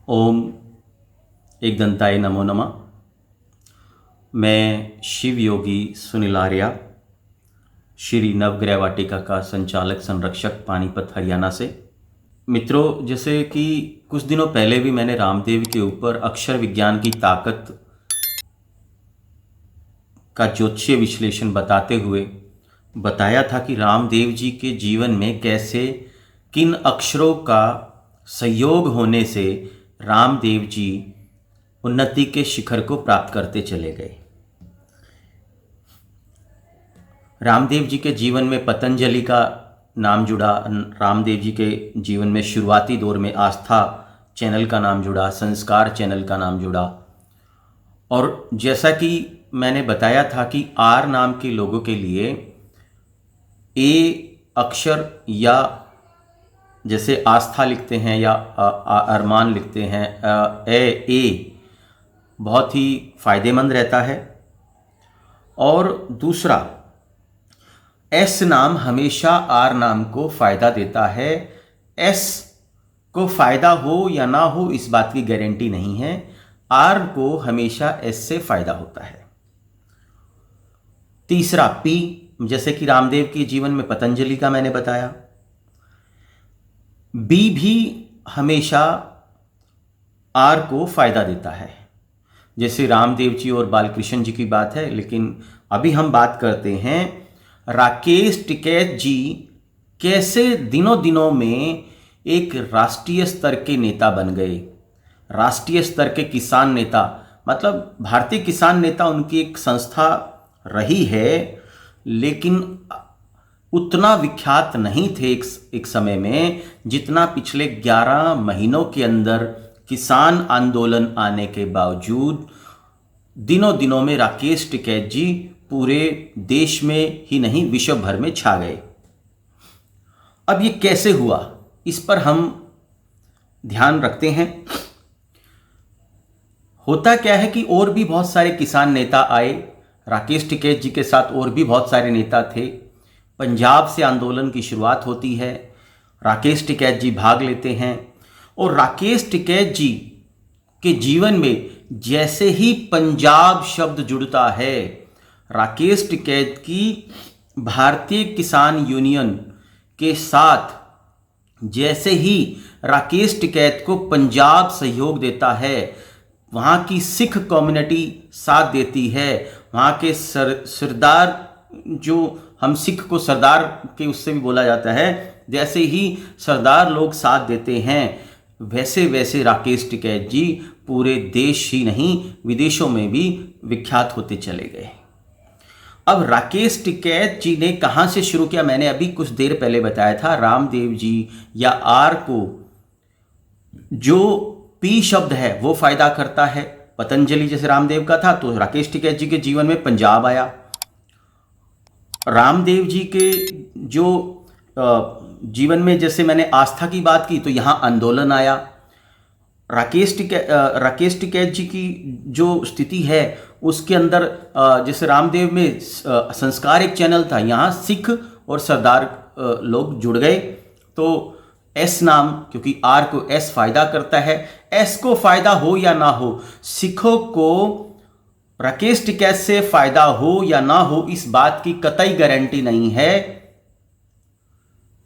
ओम एकदंताय नमो नमः। मैं शिव योगी सुनील आर्या, श्री नवग्रह वाटिका का संचालक संरक्षक, पानीपत हरियाणा से। मित्रों, जैसे कि कुछ दिनों पहले भी मैंने रामदेव के ऊपर अक्षर विज्ञान की ताकत का ज्योतिषीय विश्लेषण बताते हुए बताया था कि रामदेव जी के जीवन में कैसे किन अक्षरों का संयोग होने से रामदेव जी उन्नति के शिखर को प्राप्त करते चले गए। रामदेव जी के जीवन में पतंजलि का नाम जुड़ा। रामदेव जी के जीवन में शुरुआती दौर में आस्था चैनल का नाम जुड़ा, संस्कार चैनल का नाम जुड़ा। और जैसा कि मैंने बताया था कि आर नाम के लोगों के लिए ए अक्षर, या जैसे आस्था लिखते हैं या अरमान लिखते हैं, ए बहुत ही फायदेमंद रहता है। और दूसरा, एस नाम हमेशा आर नाम को फायदा देता है। एस को फायदा हो या ना हो इस बात की गारंटी नहीं है, आर को हमेशा एस से फायदा होता है। तीसरा, पी, जैसे कि रामदेव के जीवन में पतंजलि का मैंने बताया। बी भी हमेशा आर को फायदा देता है, जैसे रामदेव जी और बालकृष्ण जी की बात है। लेकिन अभी हम बात करते हैं राकेश टिकैत जी कैसे दिनों दिनों में एक राष्ट्रीय स्तर के नेता बन गए। राष्ट्रीय स्तर के किसान नेता, मतलब भारतीय किसान नेता उनकी एक संस्था रही है, लेकिन उतना विख्यात नहीं थे एक समय में जितना पिछले 11 महीनों के अंदर किसान आंदोलन आने के बावजूद दिनों दिनों में राकेश टिकैत जी पूरे देश में ही नहीं विश्व भर में छा गए। अब ये कैसे हुआ, इस पर हम ध्यान रखते हैं। होता क्या है कि और भी बहुत सारे किसान नेता आए, राकेश टिकैत जी के साथ और भी बहुत सारे नेता थे। पंजाब से आंदोलन की शुरुआत होती है, राकेश टिकैत जी भाग लेते हैं। और राकेश टिकैत जी के जीवन में जैसे ही पंजाब शब्द जुड़ता है, राकेश टिकैत की भारतीय किसान यूनियन के साथ जैसे ही राकेश टिकैत को पंजाब सहयोग देता है, वहाँ की सिख कम्युनिटी साथ देती है, वहाँ के सरदार, जो हम सिख को सरदार के उससे भी बोला जाता है, जैसे ही सरदार लोग साथ देते हैं, वैसे वैसे राकेश टिकैत जी पूरे देश ही नहीं विदेशों में भी विख्यात होते चले गए। अब राकेश टिकैत जी ने कहाँ से शुरू किया, मैंने अभी कुछ देर पहले बताया था। रामदेव जी या आर को जो पी शब्द है वो फायदा करता है। पतंजलि जैसे रामदेव का था, तो राकेश टिकैत जी के जीवन में पंजाब आया। रामदेव जी के जो जीवन में जैसे मैंने आस्था की बात की, तो यहाँ आंदोलन आया। राकेश टिकैत जी की जो स्थिति है उसके अंदर जैसे रामदेव में संस्कार एक चैनल था, यहाँ सिख और सरदार लोग जुड़ गए। तो एस नाम, क्योंकि आर को एस फायदा करता है, एस को फायदा हो या ना हो, सिखों को राकेश टिकैत से फायदा हो या ना हो इस बात की कतई गारंटी नहीं है।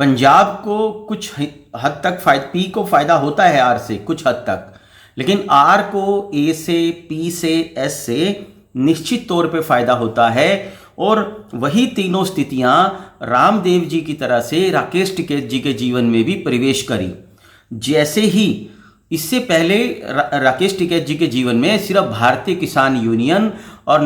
पंजाब को कुछ हद तक पी को फायदा होता है आर से कुछ हद तक, लेकिन आर को ए से, पी से, एस से निश्चित तौर पे फायदा होता है। और वही तीनों स्थितियां रामदेव जी की तरह से राकेश टिकैत जी के जीवन में भी प्रवेश करी। जैसे ही इससे पहले राकेश टिकैत जी के जीवन में सिर्फ भारतीय किसान यूनियन और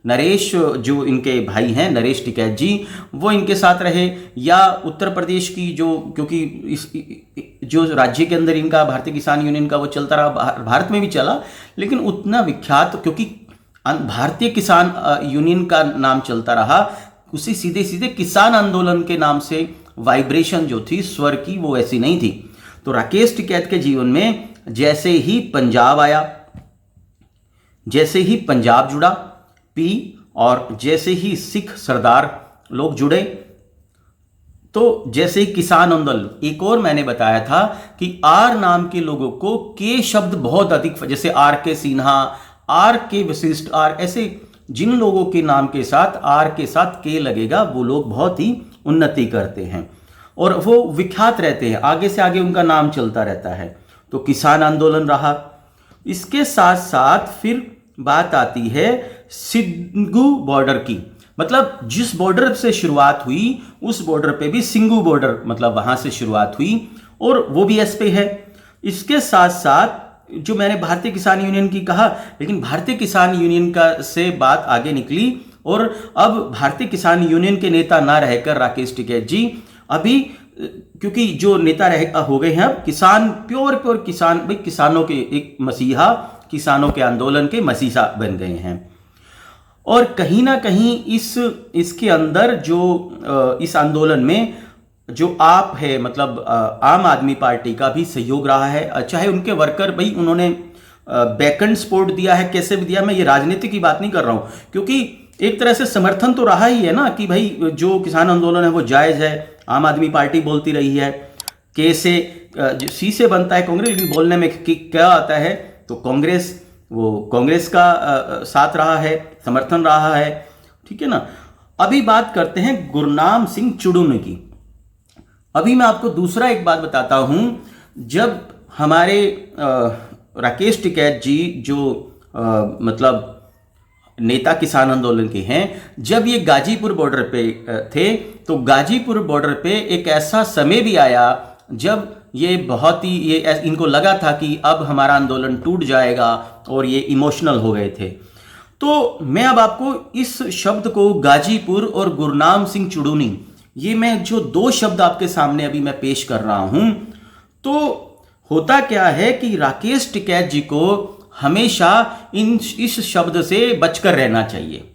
नरेश जो इनके भाई हैं, नरेश टिकैत जी, वो इनके साथ रहे। या उत्तर प्रदेश की क्योंकि जो राज्य के अंदर इनका भारतीय किसान यूनियन का वो चलता रहा, भारत में भी चला, लेकिन उतना विख्यात क्योंकि भारतीय किसान यूनियन का नाम चलता रहा, उसी सीधे सीधे किसान आंदोलन के नाम से वाइब्रेशन जो थी स्वर की वो ऐसी नहीं थी। तो राकेश टिकैत के जीवन में जैसे ही पंजाब आया, जैसे ही पंजाब जुड़ा पी, और जैसे ही सिख सरदार लोग जुड़े, तो जैसे ही किसान आंदोलन, एक और मैंने बताया था कि आर नाम के लोगों को के शब्द बहुत अधिक, जैसे आर के सिन्हा, आर के वशिष्ठ, आर, ऐसे जिन लोगों के नाम के साथ आर के साथ के लगेगा वो लोग बहुत ही उन्नति करते हैं और वो विख्यात रहते हैं, आगे से आगे उनका नाम चलता रहता है। तो किसान आंदोलन रहा। इसके साथ साथ फिर बात आती है सिंगू बॉर्डर की, मतलब जिस बॉर्डर से शुरुआत हुई उस बॉर्डर पे भी सिंगू बॉर्डर, मतलब वहां से शुरुआत हुई और वो भी एस पे है। इसके साथ साथ जो मैंने भारतीय किसान यूनियन की कहा, लेकिन भारतीय किसान यूनियन का से बात आगे निकली और अब भारतीय किसान यूनियन के नेता ना रहकर राकेश टिकैत जी अभी, क्योंकि जो नेता रह हो गए हैं अब किसान, प्योर किसान, भाई किसानों के एक मसीहा, किसानों के आंदोलन के मसीहा बन गए हैं। और कहीं ना कहीं इसके अंदर जो इस आंदोलन में जो आप है, मतलब आम आदमी पार्टी का भी सहयोग रहा है, चाहे उनके वर्कर, भाई उन्होंने बैकएंड सपोर्ट दिया है, कैसे भी दिया, मैं ये राजनीति की बात नहीं कर रहा हूं, क्योंकि एक तरह से समर्थन तो रहा ही है ना कि भाई जो किसान आंदोलन है वो जायज है, आम आदमी पार्टी बोलती रही है, के से सी से बनता है कांग्रेस, लेकिन बोलने में क्या आता है तो कांग्रेस का साथ रहा है, समर्थन रहा है, ठीक है ना। अभी बात करते हैं गुरनाम सिंह चुड़ून की। अभी मैं आपको दूसरा एक बात बताता हूं, जब हमारे राकेश टिकैत जी जो मतलब नेता किसान आंदोलन के हैं, जब ये गाजीपुर बॉर्डर पे थे तो गाजीपुर बॉर्डर पे एक ऐसा समय भी आया जब ये बहुत ही इनको लगा था कि अब हमारा आंदोलन टूट जाएगा और ये इमोशनल हो गए थे। तो मैं अब आपको इस शब्द को गाजीपुर और गुरनाम सिंह चुड़ूनी, ये मैं जो दो शब्द आपके सामने अभी मैं पेश कर रहा हूं, तो होता क्या है कि राकेश टिकैत जी को हमेशा इस शब्द से बचकर रहना चाहिए।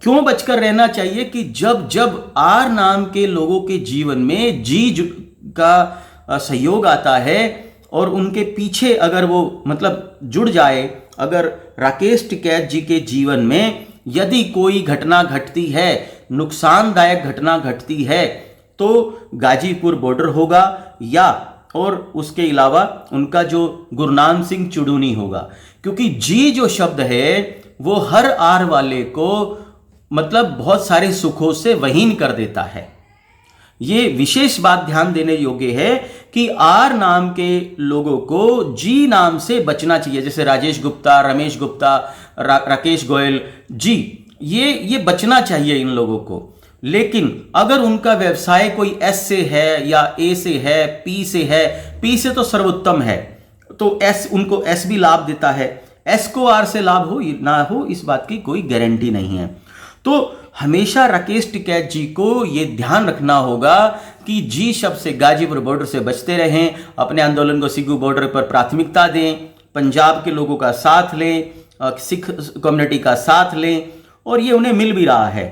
क्यों बचकर रहना चाहिए कि जब आर नाम के लोगों के जीवन में जी का सहयोग आता है और उनके पीछे अगर वो मतलब जुड़ जाए, अगर राकेश टिकैत जी के जीवन में यदि कोई घटना घटती है, नुकसानदायक घटना घटती है, तो गाजीपुर बॉर्डर होगा या और उसके अलावा उनका जो गुरनाम सिंह चुड़ूनी होगा, क्योंकि जी जो शब्द है वो हर आर वाले को मतलब बहुत सारे सुखों से वहीन कर देता है। ये विशेष बात ध्यान देने योग्य है कि आर नाम के लोगों को जी नाम से बचना चाहिए, जैसे राजेश गुप्ता, रमेश गुप्ता, राकेश गोयल जी, ये बचना चाहिए इन लोगों को। लेकिन अगर उनका व्यवसाय कोई एस से है या ए से है, पी से है, पी से तो सर्वोत्तम है, तो एस, उनको एस भी लाभ देता है, एस को आर से लाभ हो ना हो इस बात की कोई गारंटी नहीं है। तो हमेशा राकेश टिकैत जी को यह ध्यान रखना होगा कि जी शब्द से, गाजीपुर बॉर्डर से बचते रहें, अपने आंदोलन को सिंगू बॉर्डर पर प्राथमिकता दें, पंजाब के लोगों का साथ लें, सिख कम्युनिटी का साथ लें, और ये उन्हें मिल भी रहा है।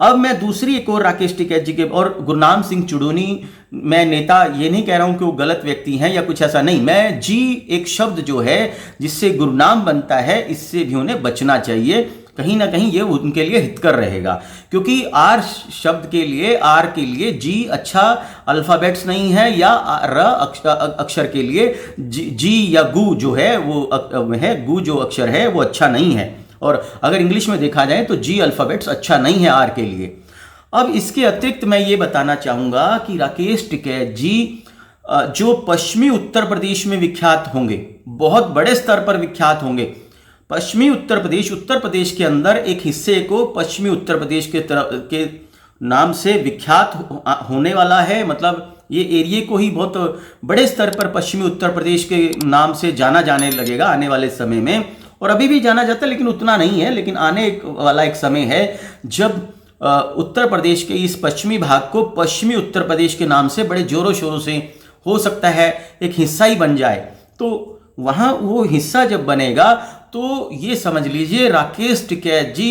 अब मैं दूसरी एक और राकेश टिकैत जी के और गुरनाम सिंह चुड़ूनी, मैं नेता ये नहीं कह रहा हूं कि वो गलत व्यक्ति हैं या कुछ ऐसा नहीं, मैं जी एक शब्द जो है जिससे गुरनाम बनता है, इससे भी उन्हें बचना चाहिए, कहीं ना कहीं ये उनके लिए हितकर रहेगा, क्योंकि आर शब्द के लिए, आर के लिए जी अच्छा अल्फाबेट्स नहीं है, या र अक्षर के लिए जी या गु जो है वो है, गु जो अक्षर है वो अच्छा नहीं है, और अगर इंग्लिश में देखा जाए तो जी अल्फाबेट्स अच्छा नहीं है आर के लिए। अब इसके अतिरिक्त मैं ये बताना चाहूंगा कि राकेश टिकैत जी जो पश्चिमी उत्तर प्रदेश में विख्यात होंगे, बहुत बड़े स्तर पर विख्यात होंगे। पश्चिमी उत्तर प्रदेश के अंदर एक हिस्से को पश्चिमी उत्तर प्रदेश के नाम से विख्यात होने वाला है, मतलब ये एरिया को ही बहुत बड़े स्तर पर पश्चिमी उत्तर प्रदेश के नाम से जाना जाने लगेगा आने वाले समय में, और अभी भी जाना जाता है लेकिन उतना नहीं है, लेकिन आने वाला एक समय है जब उत्तर प्रदेश के इस पश्चिमी भाग को पश्चिमी उत्तर प्रदेश के नाम से बड़े जोरों शोरों से, हो सकता है एक हिस्सा ही बन जाए। तो वहाँ वो हिस्सा जब बनेगा तो ये समझ लीजिए राकेश टिकैत जी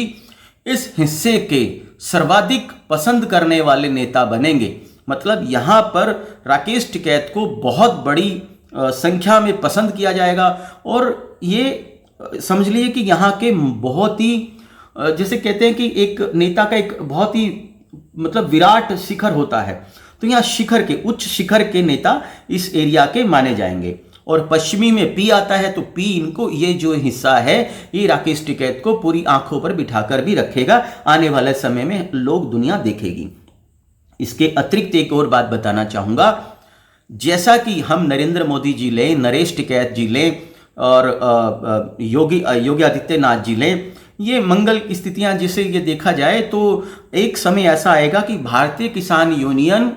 इस हिस्से के सर्वाधिक पसंद करने वाले नेता बनेंगे। मतलब यहाँ पर राकेश टिकैत को बहुत बड़ी संख्या में पसंद किया जाएगा, और ये समझ लीजिए कि यहाँ के बहुत ही, जैसे कहते हैं कि एक नेता का एक बहुत ही मतलब विराट शिखर होता है, तो यहाँ शिखर के, उच्च शिखर के नेता इस एरिया के माने जाएंगे। और पश्चिमी में पी आता है, तो पी इनको, ये जो हिस्सा है ये राकेश टिकैत को पूरी आंखों पर बिठाकर भी रखेगा, आने वाले समय में लोग दुनिया देखेगी। इसके अतिरिक्त एक और बात बताना चाहूंगा, जैसा कि हम नरेंद्र मोदी जी लें, नरेश टिकैत जी लें और योगी आदित्यनाथ जी लें, ये मंगल की स्थितियां जिसे ये देखा जाए तो एक समय ऐसा आएगा कि भारतीय किसान यूनियन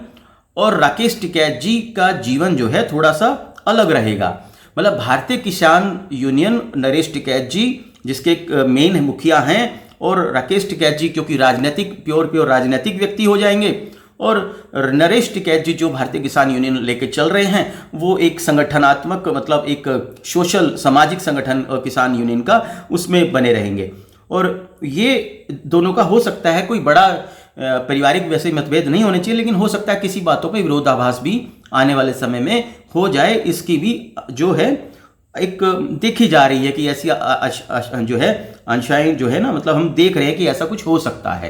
और राकेश टिकैत जी का जीवन जो है थोड़ा सा अलग रहेगा। मतलब भारतीय किसान यूनियन, नरेश टिकैत जी जिसके मेन मुखिया हैं, और राकेश टिकैत जी क्योंकि राजनीतिक प्योर राजनीतिक व्यक्ति हो जाएंगे, और नरेश टिकैत जी जो भारतीय किसान यूनियन लेके चल रहे हैं वो एक संगठनात्मक, मतलब एक सोशल सामाजिक संगठन किसान यूनियन का, उसमें बने रहेंगे। और ये दोनों का हो सकता है कोई बड़ा पारिवारिक वैसे मतभेद नहीं होने चाहिए, लेकिन हो सकता है किसी बातों पे विरोधाभास भी आने वाले समय में हो जाए। इसकी भी जो है एक देखी जा रही है कि ऐसी जो है अंशाएं जो है ना, मतलब हम देख रहे हैं कि ऐसा कुछ हो सकता है।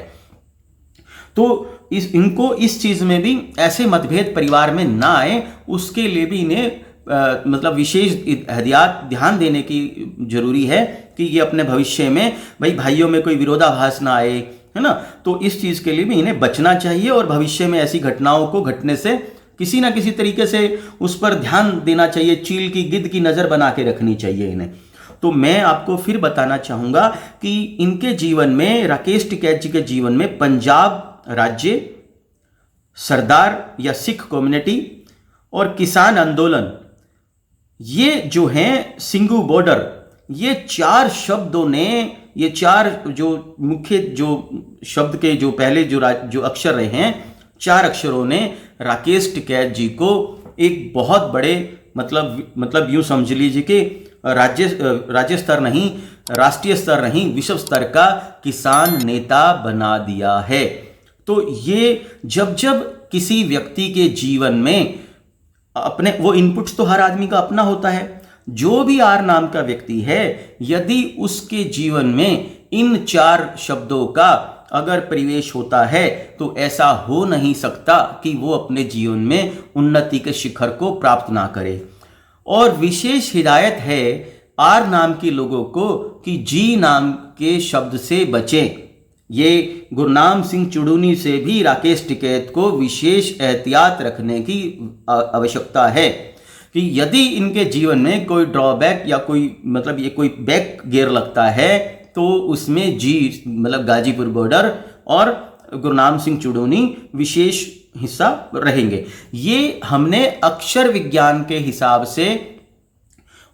तो इनको इस चीज में भी ऐसे मतभेद परिवार में ना आए, उसके लिए भी इन्हें मतलब विशेष ध्यान देने की जरूरी है कि ये अपने भविष्य में भाइयों में कोई विरोधाभास ना आए, है ना। तो इस चीज के लिए भी इन्हें बचना चाहिए, और भविष्य में ऐसी घटनाओं को घटने से किसी ना किसी तरीके से उस पर ध्यान देना चाहिए, चील की गिद्ध की नजर बना के रखनी चाहिए इन्हें। तो मैं आपको फिर बताना चाहूंगा कि इनके जीवन में, राकेश टिकैत जी के जीवन में, पंजाब राज्य, सरदार या सिख कम्युनिटी और किसान आंदोलन, ये जो हैं सिंगू बॉर्डर, ये चार शब्दों ने, ये चार जो मुख्य जो शब्द के जो पहले जो अक्षर रहे हैं, चार अक्षरों ने राकेश टिकैत जी को एक बहुत बड़े, मतलब यूं समझ लीजिए कि राज्य स्तर नहीं, राष्ट्रीय स्तर नहीं, विश्व स्तर का किसान नेता बना दिया है। तो ये जब किसी व्यक्ति के जीवन में अपने, वो इनपुट्स तो हर आदमी का अपना होता है, जो भी आर नाम का व्यक्ति है, यदि उसके जीवन में इन चार शब्दों का अगर परिवेश होता है तो ऐसा हो नहीं सकता कि वो अपने जीवन में उन्नति के शिखर को प्राप्त ना करे। और विशेष हिदायत है आर नाम के लोगों को कि जी नाम के शब्द से बचें। ये गुरनाम सिंह चुड़ूनी से भी राकेश टिकैत को विशेष एहतियात रखने की आवश्यकता है कि यदि इनके जीवन में कोई ड्रॉबैक या कोई, मतलब ये कोई बैक गियर लगता है, तो उसमें जी, मतलब गाजीपुर बॉर्डर और गुरनाम सिंह चुड़ूनी विशेष हिस्सा रहेंगे। ये हमने अक्षर विज्ञान के हिसाब से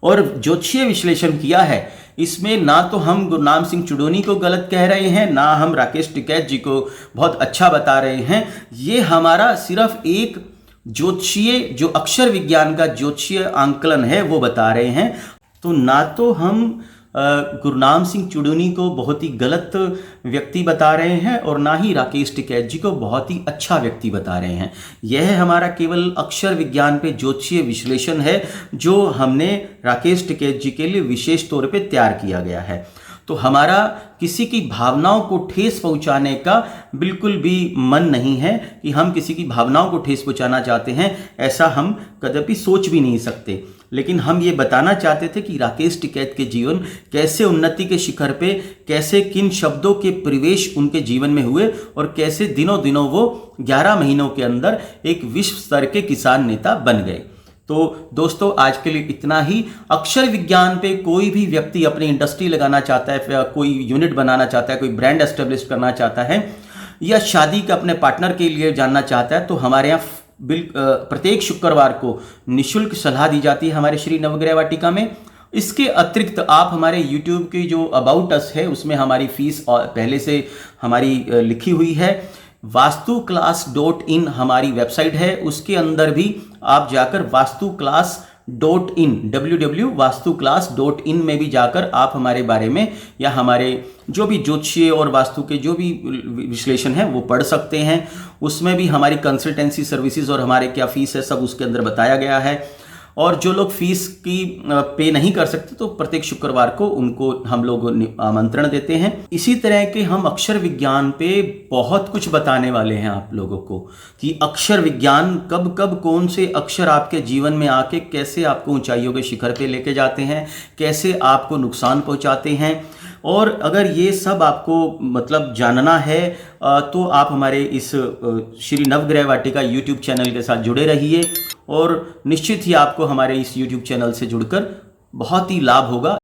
और ज्योतिषीय विश्लेषण किया है। इसमें ना तो हम गुरनाम सिंह चुड़ूनी को गलत कह रहे हैं, ना हम राकेश टिकैत जी को बहुत अच्छा बता रहे हैं। ये हमारा सिर्फ एक ज्योतिषीय, जो अक्षर विज्ञान का ज्योतिषीय आंकलन है, वो बता रहे हैं। तो ना तो हम गुरनाम सिंह चुड़ूनी को बहुत ही गलत व्यक्ति बता रहे हैं, और ना ही राकेश टिकैत जी को बहुत ही अच्छा व्यक्ति बता रहे हैं। यह हमारा केवल अक्षर विज्ञान पे ज्योतिषीय विश्लेषण है, जो हमने राकेश टिकैत जी के लिए विशेष तौर पे तैयार किया गया है। तो हमारा किसी की भावनाओं को ठेस पहुंचाने का बिल्कुल भी मन नहीं है कि हम किसी की भावनाओं को ठेस पहुंचाना चाहते हैं, ऐसा हम कदापि सोच भी नहीं सकते। लेकिन हम ये बताना चाहते थे कि राकेश टिकैत के जीवन कैसे उन्नति के शिखर पे, कैसे किन शब्दों के प्रवेश उनके जीवन में हुए, और कैसे दिनों दिनों वो 11 महीनों के अंदर एक विश्व स्तर के किसान नेता बन गए। तो दोस्तों, आज के लिए इतना ही। अक्षर विज्ञान पे कोई भी व्यक्ति अपनी इंडस्ट्री लगाना चाहता है, या कोई यूनिट बनाना चाहता है, कोई ब्रांड एस्टेब्लिश करना चाहता है, या शादी का अपने पार्टनर के लिए जानना चाहता है, तो हमारे यहाँ प्रत्येक शुक्रवार को निःशुल्क सलाह दी जाती है हमारे श्री नवग्रह वाटिका में। इसके अतिरिक्त आप हमारे YouTube की जो अबाउट अस है, उसमें हमारी फीस पहले से हमारी लिखी हुई है। वास्तुक्लास.in हमारी वेबसाइट है, उसके अंदर भी आप जाकर वास्तुक्लास.in www.vastuclass.in में भी जाकर आप हमारे बारे में या हमारे जो भी ज्योतिषीय और वास्तु के जो भी विश्लेषण है वो पढ़ सकते हैं। उसमें भी हमारी कंसल्टेंसी सर्विसेज और हमारे क्या फीस है सब उसके अंदर बताया गया है। और जो लोग फीस की पे नहीं कर सकते तो प्रत्येक शुक्रवार को उनको हम लोग आमंत्रण देते हैं। इसी तरह के हम अक्षर विज्ञान पे बहुत कुछ बताने वाले हैं आप लोगों को कि अक्षर विज्ञान कब कब कौन से अक्षर आपके जीवन में आके कैसे आपको ऊंचाइयों के शिखर पे लेके जाते हैं, कैसे आपको नुकसान पहुंचाते हैं। और अगर ये सब आपको मतलब जानना है तो आप हमारे इस श्री नवग्रह वाटिका यूट्यूब चैनल के साथ जुड़े रहिए और निश्चित ही आपको हमारे इस यूट्यूब चैनल से जुड़कर बहुत ही लाभ होगा।